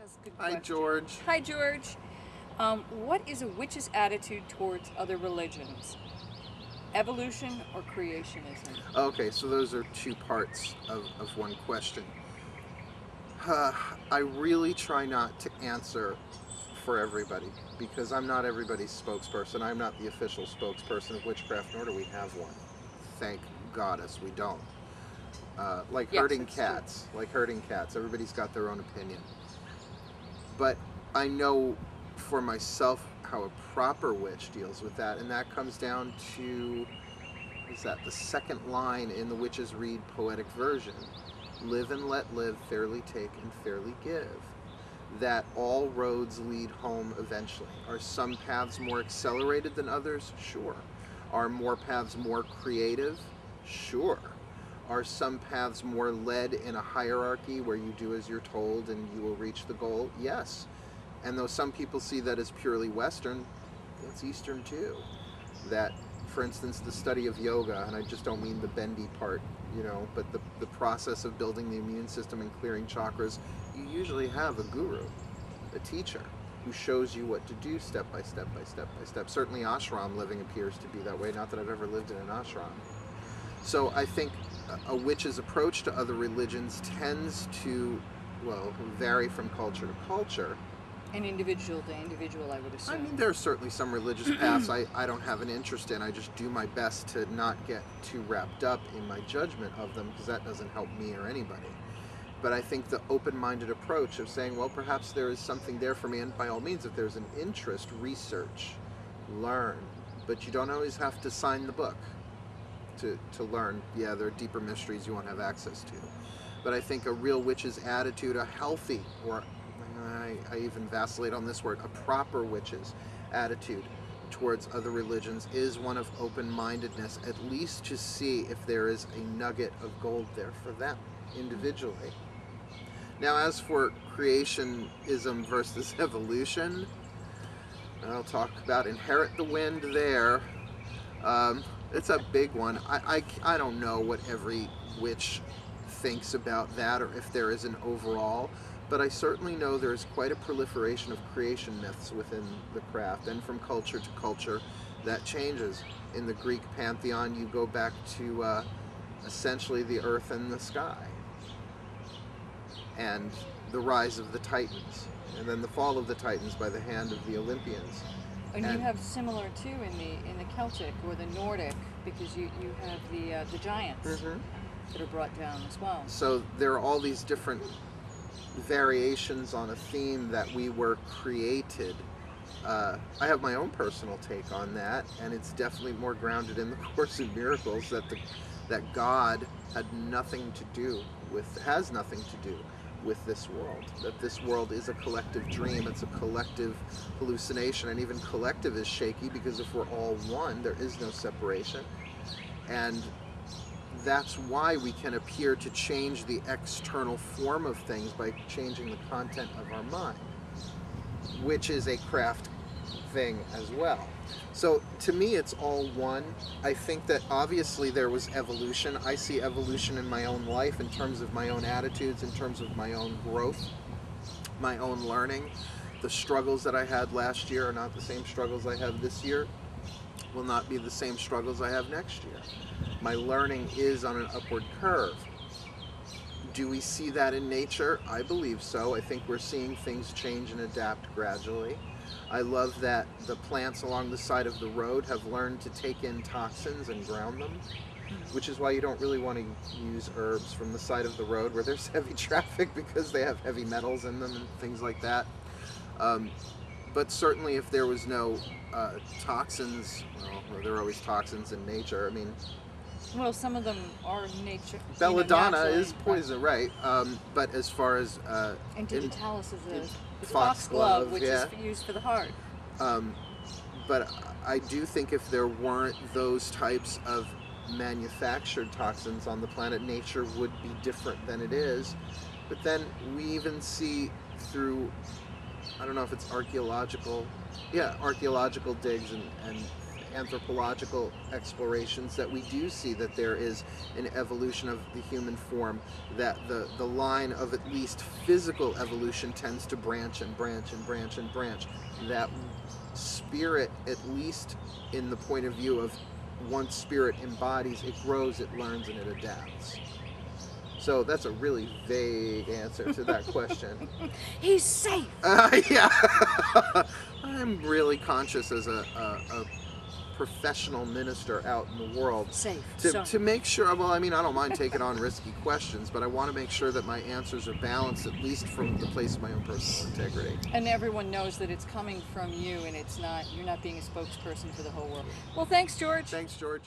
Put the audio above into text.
has a good Hi, question. George. Hi, George. What is a witch's attitude towards other religions? Evolution or creationism? Okay, so those are two parts of one question. I really try not to answer for everybody because I'm not everybody's spokesperson. I'm not the official spokesperson of Witchcraft, nor do we have one. Thank goddess we don't. Like Yes, herding it's true. cats. Like herding cats. Everybody's got their own opinion. But I know for myself how a proper witch deals with that, and that comes down to, is that the second line in the Witches Read poetic version? Live and let live, fairly take and fairly give. That all roads lead home eventually. Are some paths more accelerated than others? Sure. Are more paths more creative? Sure. Are some paths more led in a hierarchy where you do as you're told and you will reach the goal? Yes. And though some people see that as purely Western, it's Eastern too. That, for instance, the study of yoga, and I just don't mean the bendy part, but the process of building the immune system and clearing chakras, you usually have a guru, a teacher, who shows you what to do step by step by step by step. Certainly ashram living appears to be that way, not that I've ever lived in an ashram. So I think a witch's approach to other religions tends to, well, vary from culture to culture. And individual to individual, I would I assume. mean, there are certainly some religious paths I don't have an interest in. I just do my best to not get too wrapped up in my judgment of them because that doesn't help me or anybody. But I think the open-minded approach of saying, well, perhaps there is something there for me, and by all means, if there's an interest, research, learn. But you don't always have to sign the book to learn. Yeah, there are deeper mysteries you won't have access to. But I think a real witch's attitude, a healthy, or I even vacillate on this word, a proper witch's attitude towards other religions is one of open-mindedness, at least to see if there is a nugget of gold there for them individually. Now, as for creationism versus evolution, I'll talk about inherit the wind there. It's a big one. I don't know what every witch thinks about that or if there is an overall, but I certainly know there's quite a proliferation of creation myths within the craft, and from culture to culture that changes. In the Greek pantheon, you go back to essentially the earth and the sky, and the rise of the Titans, and then the fall of the Titans by the hand of the Olympians. And you have similar too in the Celtic or the Nordic, because you have the giants that are brought down as well. So there are all these different variations on a theme that we were created. I have my own personal take on that, and it's definitely more grounded in the Course in Miracles that God had nothing to do with, has nothing to do with this world. That this world is a collective dream, it's a collective hallucination, and even collective is shaky because if we're all one, there is no separation. And that's why we can appear to change the external form of things by changing the content of our mind, which is a craft thing as well. So to me, it's all one. I think that obviously there was evolution. I see evolution in my own life in terms of my own attitudes, in terms of my own growth, my own learning. The struggles that I had last year are not the same struggles I have this year, will not be the same struggles I have next year. My learning is on an upward curve. Do we see that in nature? I believe so. I think we're seeing things change and adapt gradually. I love that the plants along the side of the road have learned to take in toxins and ground them, which is why you don't really want to use herbs from the side of the road where there's heavy traffic because they have heavy metals in them and things like that. But certainly if there was no toxins, well, there are always toxins in nature. I mean, Well, some of them are nature. belladonna is poison, right? But as far as And digitalis is a foxglove, foxglove, which yeah. is used for the heart. But I do think if there weren't those types of manufactured toxins on the planet, nature would be different than it is. But then we even see through, I don't know if it's archaeological digs and anthropological explorations that we do see that there is an evolution of the human form, that the line of at least physical evolution tends to branch and branch and branch and branch. That spirit, at least in the point of view of once spirit embodies, it grows, it learns, and it adapts. So that's a really vague answer to that question. He's safe. Yeah. I'm really conscious as a professional minister out in the world Safe. to make sure, well, I mean, I don't mind taking on risky questions, but I want to make sure that my answers are balanced, at least from the place of my own personal integrity. And everyone knows that it's coming from you, and you're not being a spokesperson for the whole world. Well, thanks, George. Thanks, George.